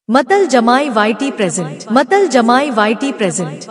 मतल जमाई YT present. मतल जमाई वाईटी प्रेजेंट।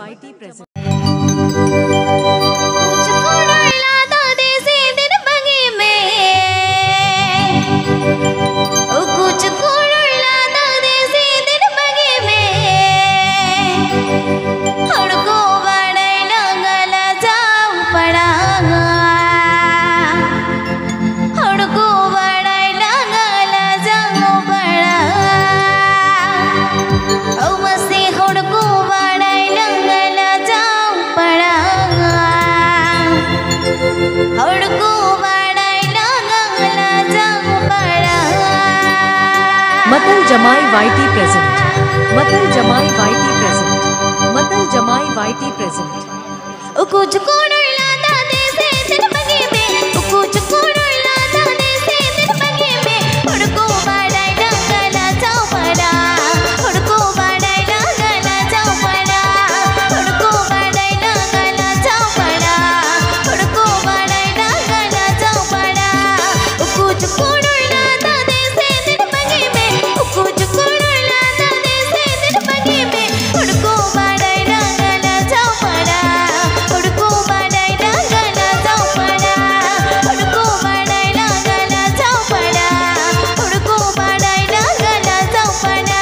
मतल जमाई वाईटी प्रेजेंट। मतल जमाई वाईटी प्रेजेंट। मतल जमाई वाईटी प्रेजेंट। कुछ लाता देसे दिन बगे में, कुछ लाता देसे दिन बगे में, उड़को बाड़ाई डंगला जाओ पड़ा, उड़को बाड़ाई डंगला जाओ पड़ा, उड़को बाड़ाई डंगला जाओ पड़ा, उड़को बाड़ाई डंगला जाओ पड़ा। कुछ लाता देसे दिन बगे में, कुछ लाता देसे दिन बगे में, उड़को बाड़ाई डंगला जाओ पड़ा, उड़को बाड़ाई डंगला जाओ पड़ा, उड़को बाड़ाई डंगला जाओ पड़ा, उड़को बाड़ाई डंगला जाओ पड़ा।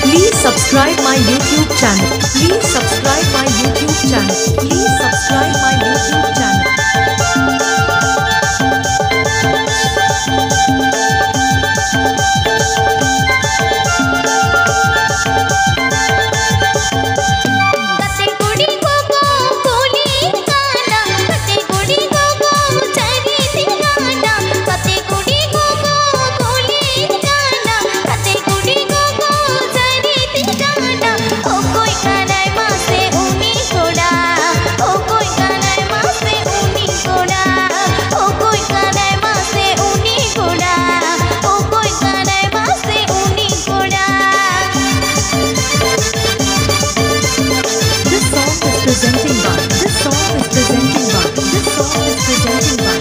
Please subscribe my YouTube channel. Please subscribe my YouTube channel. Please subscribe my YouTube channel. कते कुड़ी को कोली गाना, कते कुड़ी को चरी सिंगाना, कते कुड़ी को कोली गाना, कते कुड़ी को चरी सिंगाना। ओ कोई कानाई मासे ऊनी कोड़ा, ओ कोई कानाई मासे ऊनी कोड़ा, ओ कोई कानाई मासे ऊनी कोड़ा, ओ कोई कानाई मासे ऊनी कोड़ा। This song is presenting by. This song is presenting by. This song is presenting by.